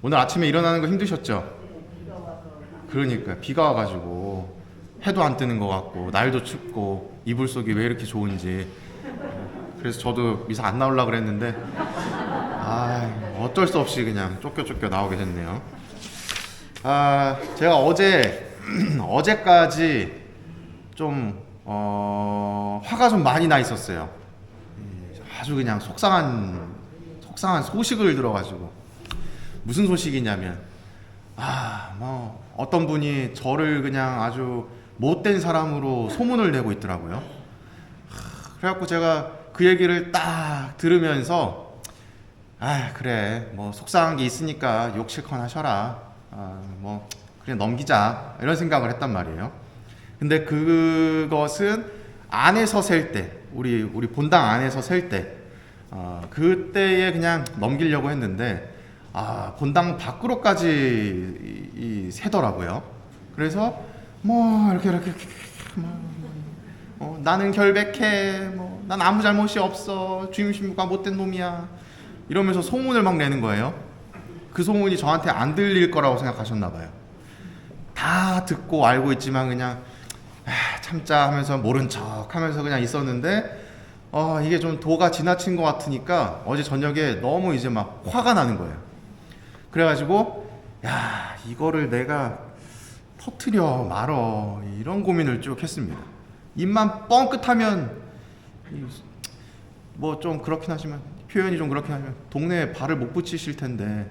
오늘 아침에 일어나는 거 힘드셨죠? 그러니까 비가 와가지고 해도 안 뜨는 것 같고 날도 춥고 이불 속이 왜 이렇게 좋은지. 그래서 저도 미사 안 나오려고 그랬는데 어쩔 수 없이 그냥 쫓겨 나오게 됐네요. 제가 어제까지 좀 화가 좀 많이 나 있었어요. 아주 그냥 속상한 소식을 들어가지고. 무슨 소식이냐면 어떤 분이 저를 그냥 아주 못된 사람으로 소문을 내고 있더라고요. 그래갖고 제가 그 얘기를 딱 들으면서 그래 뭐 속상한 게 있으니까 욕 실컷 하셔라, 뭐 그래 넘기자, 이런 생각을 했단 말이에요. 근데 그것은 안에서 셀 때, 우리 본당 안에서 셀 때, 그때에 그냥 넘기려고 했는데 본당 밖으로까지 새더라고요. 그래서 뭐 이렇게 나는 결백해, 난 아무 잘못이 없어, 주임 신부가 못된 놈이야, 이러면서 소문을 막 내는 거예요. 그 소문이 저한테 안 들릴 거라고 생각하셨나 봐요. 다 듣고 알고 있지만 그냥 참자 하면서 모른 척 하면서 그냥 있었는데 이게 좀 도가 지나친 것 같으니까 어제 저녁에 너무 이제 막 화가 나는 거예요. 그래가지고 이거를 내가 터트려 말어, 이런 고민을 쭉 했습니다. 입만 뻥끗하면 뭐 좀 그렇긴 하지만, 표현이 좀 그렇긴 하지만 동네에 발을 못 붙이실 텐데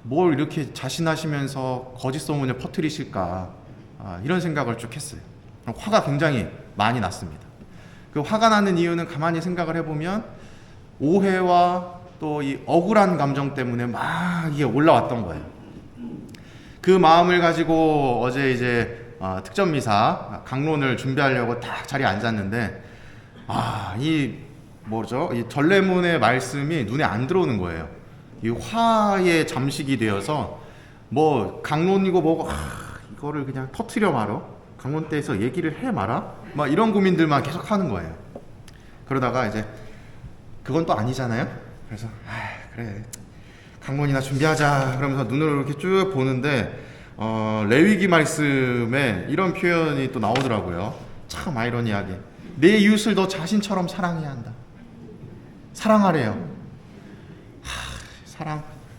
뭘 이렇게 자신하시면서 거짓 소문을 퍼뜨리실까, 이런 생각을 쭉 했어요. 화가 굉장히 많이 났습니다. 그 화가 나는 이유는 가만히 생각을 해보면 오해와 또 이 억울한 감정 때문에 막 이게 올라왔던 거예요. 그 마음을 가지고 어제 이제 특전 미사 강론을 준비하려고 딱 자리에 앉았는데 이 전례문의 말씀이 눈에 안 들어오는 거예요. 이 화의 잠식이 되어서 뭐 강론이고 뭐고 이거를 그냥 터트려 말어, 강론 때에서 얘기를 해 말아, 막 이런 고민들만 계속 하는 거예요. 그러다가 이제 그건 또 아니잖아요. 그래서 그래 강론이나 준비하자 그러면서 눈으로 이렇게 쭉 보는데 레위기 말씀에 이런 표현이 또 나오더라고요. 참 아이러니하게 내 이웃을 너 자신처럼 사랑해야 한다. 사랑하래요.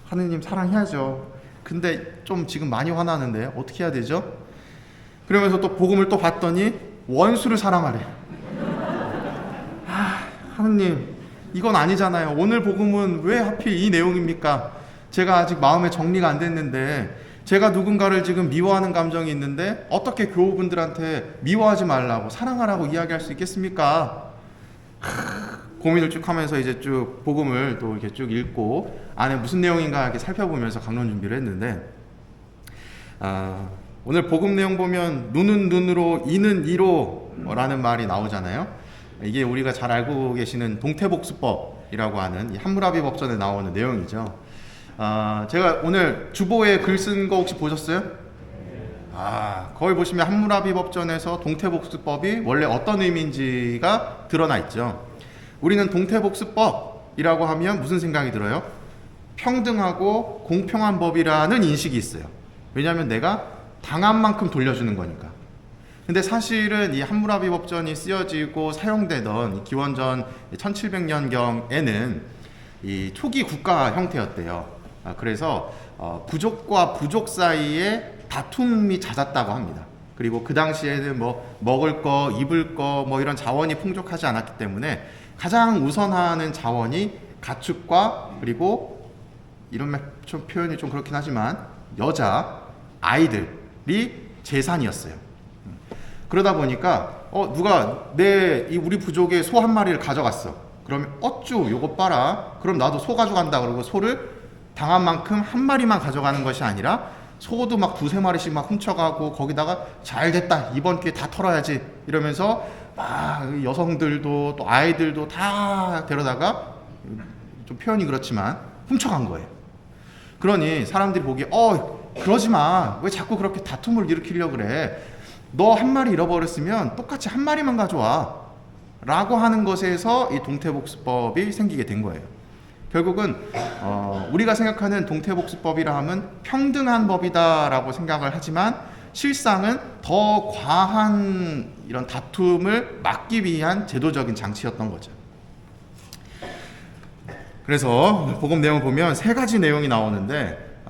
하느님 사랑해야죠. 근데 좀 지금 많이 화나는데 어떻게 해야 되죠? 그러면서 또 복음을 또 봤더니 원수를 사랑하래. 하느님 이건 아니잖아요. 오늘 복음은 왜 하필 이 내용입니까? 제가 아직 마음의 정리가 안 됐는데, 제가 누군가를 지금 미워하는 감정이 있는데 어떻게 교우분들한테 미워하지 말라고 사랑하라고 이야기할 수 있겠습니까? 고민을 쭉 하면서 이제 쭉 복음을 또 이렇게 쭉 읽고 안에 무슨 내용인가 이렇게 살펴보면서 강론 준비를 했는데, 오늘 복음 내용 보면 눈은 눈으로 이는 이로 라는 말이 나오잖아요. 이게 우리가 잘 알고 계시는 동태복수법이라고 하는 이 함무라비 법전에 나오는 내용이죠. 제가 오늘 주보에 글 쓴 거 혹시 보셨어요? 거기 보시면 함무라비 법전에서 동태복수법이 원래 어떤 의미인지가 드러나 있죠. 우리는 동태복수법이라고 하면 무슨 생각이 들어요? 평등하고 공평한 법이라는 인식이 있어요. 왜냐하면 내가 당한 만큼 돌려주는 거니까. 근데 사실은 이 함무라비 법전이 쓰여지고 사용되던 이 기원전 1700년경에는 이 초기 국가 형태였대요. 그래서 부족과 부족 사이에 다툼이 잦았다고 합니다. 그리고 그 당시에는 뭐 먹을 거, 입을 거, 뭐 이런 자원이 풍족하지 않았기 때문에 가장 우선하는 자원이 가축과, 그리고 이런 표현이 좀 그렇긴 하지만 여자, 아이들이 재산이었어요. 그러다 보니까 누가 우리 부족의 소 한 마리를 가져갔어. 그러면 어쭈 요거 봐라. 그럼 나도 소 가져간다. 그러고 소를 당한 만큼 한 마리만 가져가는 것이 아니라 소도 막 두세 마리씩 막 훔쳐가고, 거기다가 잘 됐다, 이번 기회에 다 털어야지 이러면서 막 여성들도 또 아이들도 다 데려다가, 좀 표현이 그렇지만 훔쳐간 거예요. 그러니 사람들이 보기에 그러지 마, 왜 자꾸 그렇게 다툼을 일으키려고 그래, 너 한 마리 잃어버렸으면 똑같이 한 마리만 가져와 라고 하는 것에서 이 동태복수법이 생기게 된 거예요. 결국은 우리가 생각하는 동태복수법이라 하면 평등한 법이다라고 생각을 하지만 실상은 더 과한 이런 다툼을 막기 위한 제도적인 장치였던 거죠. 그래서 복음 내용을 보면 세 가지 내용이 나오는데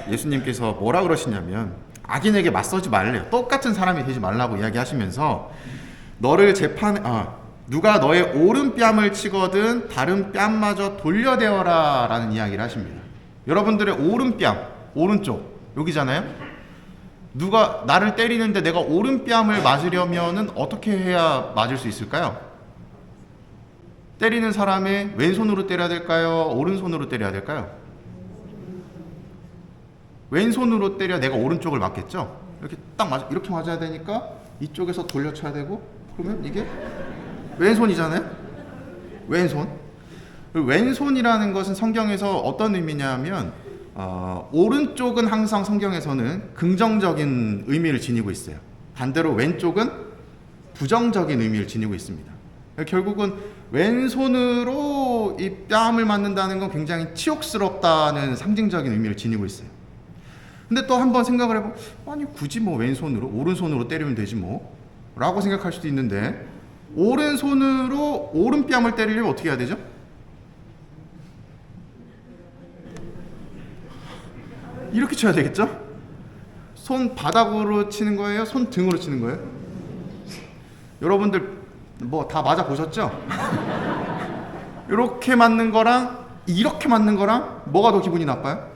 예수님께서 뭐라 그러시냐면 악인에게 맞서지 말래요. 똑같은 사람이 되지 말라고 이야기하시면서 너를 누가 너의 오른뺨을 치거든 다른 뺨마저 돌려대어라 라는 이야기를 하십니다. 여러분들의 오른뺨, 오른쪽 여기잖아요. 누가 나를 때리는데 내가 오른뺨을 맞으려면은 어떻게 해야 맞을 수 있을까요? 때리는 사람의 왼손으로 때려야 될까요? 오른손으로 때려야 될까요? 왼손으로 때려 내가 오른쪽을 맞겠죠? 이렇게 딱 이렇게 맞아야 되니까 이쪽에서 돌려쳐야 되고 그러면 이게 왼손이잖아요? 왼손. 왼손이라는 것은 성경에서 어떤 의미냐면 오른쪽은 항상 성경에서는 긍정적인 의미를 지니고 있어요. 반대로 왼쪽은 부정적인 의미를 지니고 있습니다. 결국은 왼손으로 이 뺨을 맞는다는 건 굉장히 치욕스럽다는 상징적인 의미를 지니고 있어요. 근데 또 한번 생각을 해보면 아니 굳이 뭐 왼손으로 오른손으로 때리면 되지 뭐 라고 생각할 수도 있는데 오른손으로 오른뺨을 때리려면 어떻게 해야 되죠? 이렇게 쳐야 되겠죠? 손 바닥으로 치는 거예요? 손 등으로 치는 거예요? 여러분들 뭐 다 맞아 보셨죠? 이렇게 맞는 거랑 이렇게 맞는 거랑 뭐가 더 기분이 나빠요?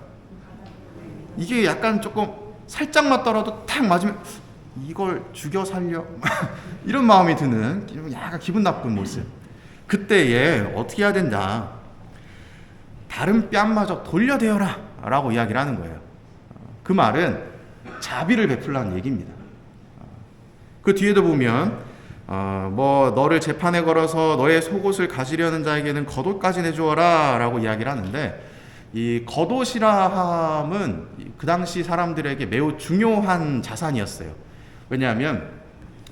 이게 약간 조금 살짝 맞더라도 탁 맞으면 이걸 죽여 살려 이런 마음이 드는 약간 기분 나쁜 모습. 그때에 어떻게 해야 된다? 다른 뺨마저 돌려대어라 라고 이야기를 하는 거예요. 그 말은 자비를 베풀라는 얘기입니다. 그 뒤에도 보면 너를 재판에 걸어서 너의 속옷을 가지려는 자에게는 겉옷까지 내주어라 라고 이야기를 하는데 이 겉옷이라 함은 그 당시 사람들에게 매우 중요한 자산이었어요. 왜냐하면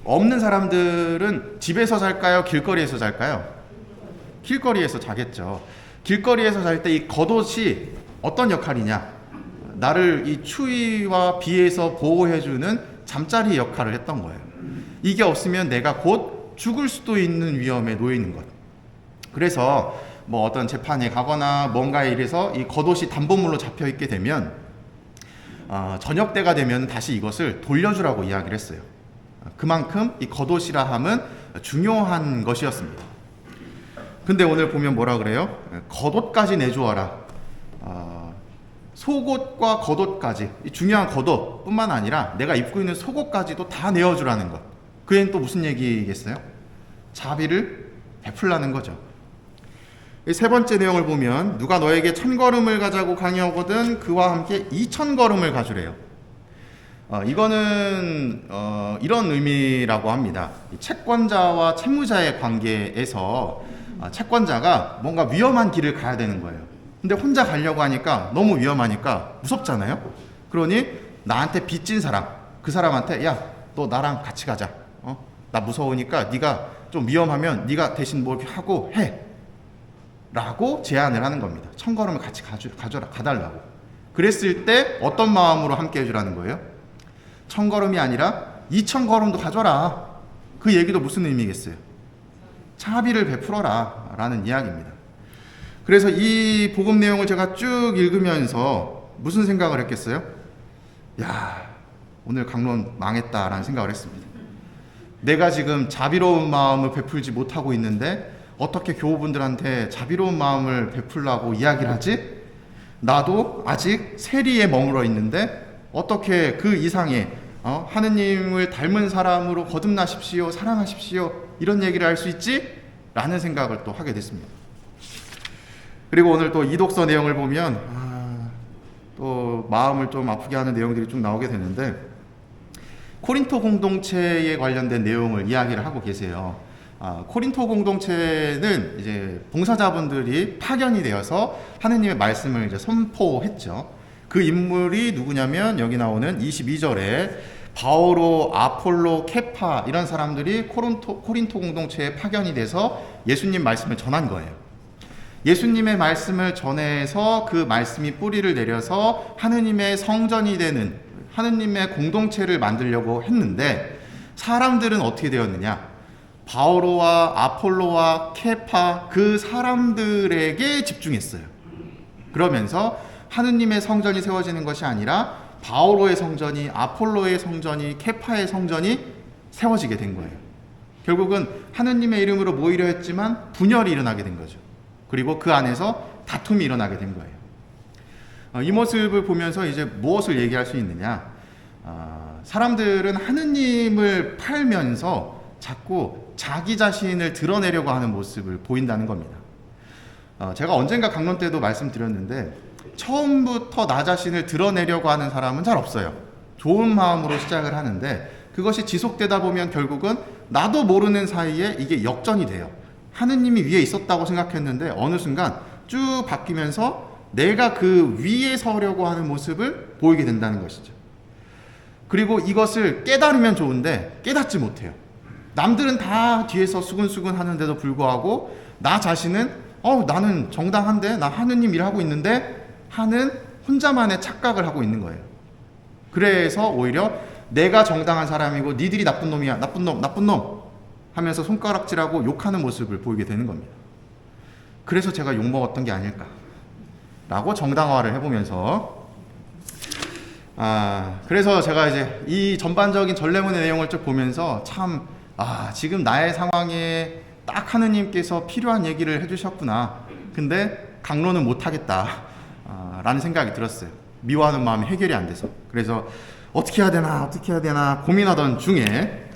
없는 사람들은 집에서 잘까요? 길거리에서 잘까요? 길거리에서 자겠죠. 길거리에서 잘 때 이 겉옷이 어떤 역할이냐? 나를 이 추위와 비에서 보호해주는 잠자리 역할을 했던 거예요. 이게 없으면 내가 곧 죽을 수도 있는 위험에 놓여 있는 것. 그래서 뭐 어떤 재판에 가거나 뭔가에 이래서 이 겉옷이 담보물로 잡혀 있게 되면 저녁 때가 되면 다시 이것을 돌려주라고 이야기를 했어요. 그만큼 이 겉옷이라 함은 중요한 것이었습니다. 근데 오늘 보면 뭐라 그래요? 겉옷까지 내주어라. 속옷과 겉옷까지, 중요한 겉옷뿐만 아니라 내가 입고 있는 속옷까지도 다 내어주라는 것. 그 애는 또 무슨 얘기겠어요? 자비를 베풀라는 거죠. 세 번째 내용을 보면 누가 너에게 1000걸음을 가자고 강요하거든 그와 함께 2000걸음을 가주래요. 이거는 이런 의미라고 합니다. 채권자와 채무자의 관계에서 채권자가 뭔가 위험한 길을 가야 되는 거예요. 근데 혼자 가려고 하니까 너무 위험하니까 무섭잖아요. 그러니 나한테 빚진 사람, 그 사람한테 야, 너 나랑 같이 가자. 나 무서우니까 네가 좀 위험하면 네가 대신 뭐 이렇게 하고 해. 라고 제안을 하는 겁니다. 1000걸음을 같이 가달라고. 그랬을 때 어떤 마음으로 함께 해주라는 거예요? 1000걸음이 아니라 2000걸음도 가져라. 그 얘기도 무슨 의미겠어요? 자비를 베풀어라 라는 이야기입니다. 그래서 이 복음 내용을 제가 쭉 읽으면서 무슨 생각을 했겠어요? 야, 오늘 강론 망했다라는 생각을 했습니다. 내가 지금 자비로운 마음을 베풀지 못하고 있는데 어떻게 교우분들한테 자비로운 마음을 베풀라고 이야기를 하지? 나도 아직 세리에 머물러 있는데 어떻게 그 이상의 하느님을 닮은 사람으로 거듭나십시오, 사랑하십시오 이런 얘기를 할 수 있지? 라는 생각을 또 하게 됐습니다. 그리고 오늘 또 이독서 내용을 보면 또 마음을 좀 아프게 하는 내용들이 쭉 나오게 되는데 코린토 공동체에 관련된 내용을 이야기를 하고 계세요. 코린토 공동체는 이제 봉사자분들이 파견이 되어서 하느님의 말씀을 이제 선포했죠. 그 인물이 누구냐면 여기 나오는 22절에 바오로, 아폴로, 케파 이런 사람들이 코린토 공동체에 파견이 돼서 예수님 말씀을 전한 거예요. 예수님의 말씀을 전해서 그 말씀이 뿌리를 내려서 하느님의 성전이 되는 하느님의 공동체를 만들려고 했는데 사람들은 어떻게 되었느냐? 바오로와 아폴로와 케파 그 사람들에게 집중했어요. 그러면서 하느님의 성전이 세워지는 것이 아니라 바오로의 성전이, 아폴로의 성전이, 케파의 성전이 세워지게 된 거예요. 결국은 하느님의 이름으로 모이려 했지만 분열이 일어나게 된 거죠. 그리고 그 안에서 다툼이 일어나게 된 거예요. 이 모습을 보면서 이제 무엇을 얘기할 수 있느냐? 사람들은 하느님을 팔면서 자꾸 자기 자신을 드러내려고 하는 모습을 보인다는 겁니다. 제가 언젠가 강론 때도 말씀드렸는데 처음부터 나 자신을 드러내려고 하는 사람은 잘 없어요. 좋은 마음으로 시작을 하는데 그것이 지속되다 보면 결국은 나도 모르는 사이에 이게 역전이 돼요. 하느님이 위에 있었다고 생각했는데 어느 순간 쭉 바뀌면서 내가 그 위에 서려고 하는 모습을 보이게 된다는 것이죠. 그리고 이것을 깨달으면 좋은데 깨닫지 못해요. 남들은 다 뒤에서 수근수근 하는데도 불구하고 나 자신은 나는 정당한데 나 하느님 일하고 있는데 하는 혼자만의 착각을 하고 있는 거예요. 그래서 오히려 내가 정당한 사람이고 니들이 나쁜 놈이야, 나쁜 놈 하면서 손가락질하고 욕하는 모습을 보이게 되는 겁니다. 그래서 제가 욕먹었던 게 아닐까 라고 정당화를 해보면서 그래서 제가 이제 이 전반적인 전례문의 내용을 쭉 보면서 참 지금 나의 상황에 딱 하느님께서 필요한 얘기를 해주셨구나. 근데 강론은 못하겠다 라는 생각이 들었어요. 미워하는 마음이 해결이 안 돼서. 그래서 어떻게 해야 되나 고민하던 중에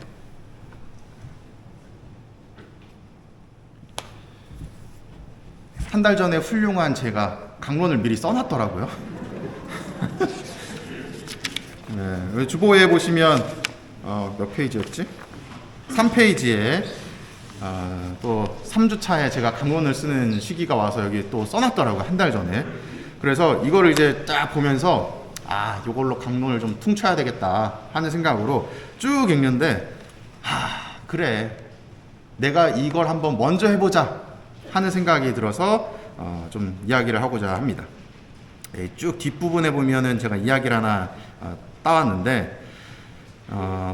한 달 전에 훌륭한 제가 강론을 미리 써놨더라고요. 네, 주보에 보시면 몇 페이지였지? 3페이지에 또 3주차에 제가 강론을 쓰는 시기가 와서 여기 또 써놨더라고요. 한 달 전에. 그래서 이거를 이제 딱 보면서 이걸로 강론을 좀 퉁쳐야 되겠다 하는 생각으로 쭉 읽는데 그래 내가 이걸 한번 먼저 해보자 하는 생각이 들어서 좀 이야기를 하고자 합니다. 쭉 뒷부분에 보면은 제가 이야기를 하나 따왔는데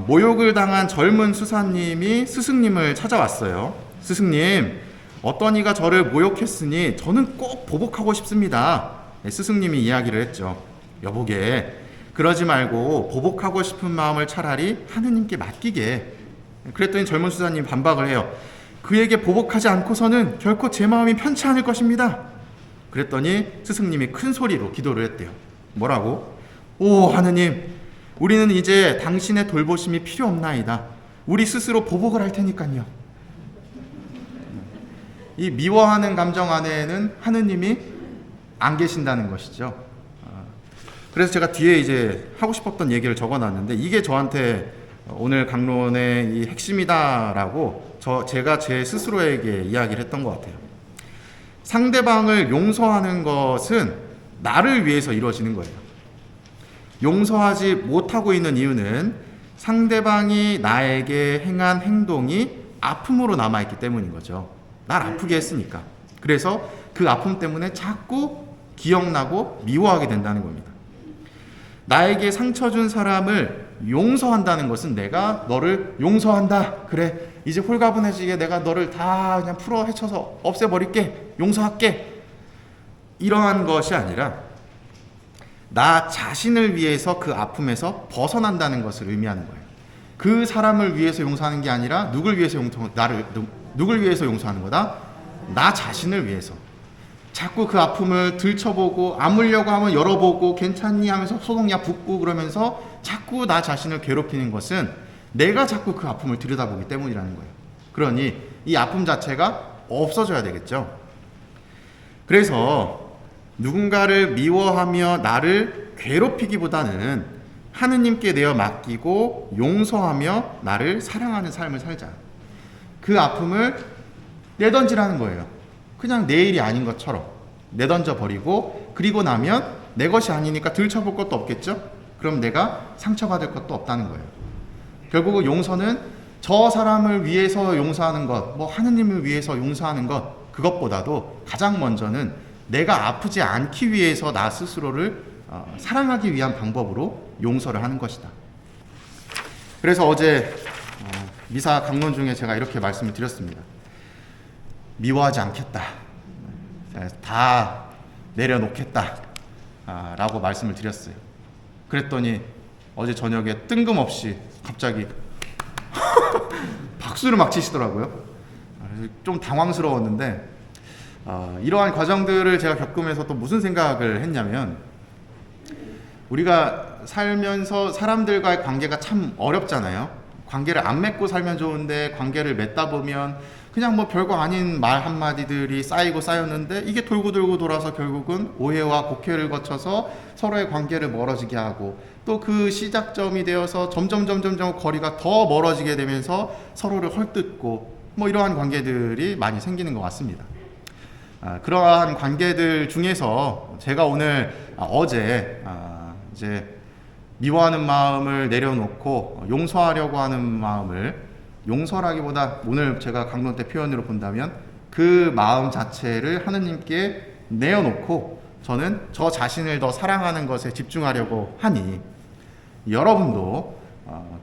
모욕을 당한 젊은 수사님이 스승님을 찾아왔어요. 스승님, 어떤 이가 저를 모욕했으니 저는 꼭 보복하고 싶습니다. 스승님이 이야기를 했죠. 여보게, 그러지 말고 보복하고 싶은 마음을 차라리 하느님께 맡기게. 그랬더니 젊은 수사님 반박을 해요. 그에게 보복하지 않고서는 결코 제 마음이 편치 않을 것입니다. 그랬더니 스승님이 큰 소리로 기도를 했대요. 뭐라고? 오 하느님, 우리는 이제 당신의 돌보심이 필요 없나이다. 우리 스스로 보복을 할 테니까요. 이 미워하는 감정 안에는 하느님이 안 계신다는 것이죠. 그래서 제가 뒤에 이제 하고 싶었던 얘기를 적어놨는데 이게 저한테 오늘 강론의 이 핵심이다라고 제가 제 스스로에게 이야기를 했던 것 같아요. 상대방을 용서하는 것은 나를 위해서 이루어지는 거예요. 용서하지 못하고 있는 이유는 상대방이 나에게 행한 행동이 아픔으로 남아있기 때문인 거죠. 날 아프게 했으니까. 그래서 그 아픔 때문에 자꾸 기억나고 미워하게 된다는 겁니다. 나에게 상처 준 사람을 용서한다는 것은 내가 너를 용서한다. 그래, 이제 홀가분해지게 내가 너를 다 그냥 풀어 헤쳐서 없애버릴게. 용서할게. 이러한 것이 아니라 나 자신을 위해서 그 아픔에서 벗어난다는 것을 의미하는 거예요. 그 사람을 위해서 용서하는 게 아니라 누굴 위해서 용서하는 거다? 나 자신을 위해서. 자꾸 그 아픔을 들춰보고 아물려고 하면 열어보고 괜찮니 하면서 소독약 붓고 그러면서 자꾸 나 자신을 괴롭히는 것은 내가 자꾸 그 아픔을 들여다보기 때문이라는 거예요. 그러니 이 아픔 자체가 없어져야 되겠죠. 그래서 누군가를 미워하며 나를 괴롭히기보다는 하느님께 내어 맡기고 용서하며 나를 사랑하는 삶을 살자. 그 아픔을 내던지라는 거예요. 그냥 내 일이 아닌 것처럼 내던져 버리고 그리고 나면 내 것이 아니니까 들춰볼 것도 없겠죠? 그럼 내가 상처받을 것도 없다는 거예요. 결국은 용서는 저 사람을 위해서 용서하는 것, 하느님을 위해서 용서하는 것, 그것보다도 가장 먼저는 내가 아프지 않기 위해서 나 스스로를 사랑하기 위한 방법으로 용서를 하는 것이다. 그래서 어제 미사 강론 중에 제가 이렇게 말씀을 드렸습니다. 미워하지 않겠다. 다 내려놓겠다. 라고 말씀을 드렸어요. 그랬더니 어제 저녁에 뜬금없이 갑자기 박수를 막 치시더라고요. 좀 당황스러웠는데 이러한 과정들을 제가 겪으면서 또 무슨 생각을 했냐면, 우리가 살면서 사람들과의 관계가 참 어렵잖아요. 관계를 안 맺고 살면 좋은데 관계를 맺다 보면 그냥 뭐 별거 아닌 말 한마디들이 쌓이고 쌓였는데 이게 돌고 돌고 돌아서 결국은 오해와 곡해를 거쳐서 서로의 관계를 멀어지게 하고, 또 그 시작점이 되어서 점점 거리가 더 멀어지게 되면서 서로를 헐뜯고, 뭐 이러한 관계들이 많이 생기는 것 같습니다. 그러한 관계들 중에서 제가 오늘 어제 이제 미워하는 마음을 내려놓고 용서하려고 하는 마음을, 용서라기보다 오늘 제가 강론 때 표현으로 본다면 그 마음 자체를 하느님께 내어놓고 저는 저 자신을 더 사랑하는 것에 집중하려고 하니, 여러분도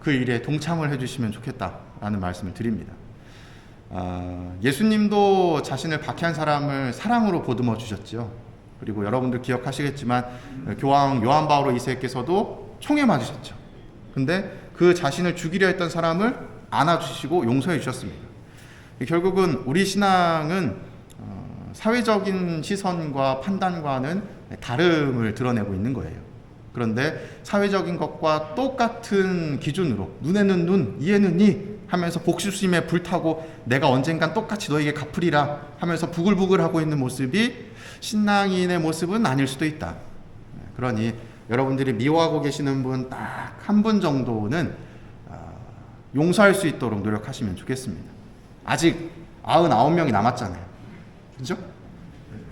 그 일에 동참을 해주시면 좋겠다라는 말씀을 드립니다. 예수님도 자신을 박해한 사람을 사랑으로 보듬어 주셨죠. 그리고 여러분들 기억하시겠지만 교황 요한 바오로 2세께서도 총에 맞으셨죠. 근데 그 자신을 죽이려 했던 사람을 안아주시고 용서해 주셨습니다. 결국은 우리 신앙은 사회적인 시선과 판단과는 다름을 드러내고 있는 거예요. 그런데 사회적인 것과 똑같은 기준으로 눈에는 눈, 이에는 이 하면서 복수심에 불타고 내가 언젠간 똑같이 너에게 갚으리라 하면서 부글부글하고 있는 모습이 신앙인의 모습은 아닐 수도 있다. 그러니 여러분들이 미워하고 계시는 분 딱 한 분 정도는 용서할 수 있도록 노력하시면 좋겠습니다. 아직 99명이 남았잖아요. 그죠?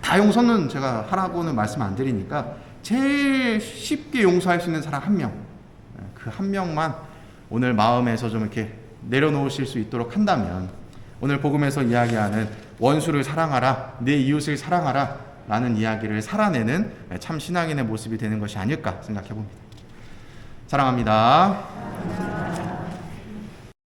다 용서는 제가 하라고는 말씀 안 드리니까 제일 쉽게 용서할 수 있는 사람 한 명, 그 한 명만 오늘 마음에서 좀 이렇게 내려놓으실 수 있도록 한다면, 오늘 복음에서 이야기하는 원수를 사랑하라, 내 이웃을 사랑하라 라는 이야기를 살아내는 참 신앙인의 모습이 되는 것이 아닐까 생각해 봅니다. 사랑합니다.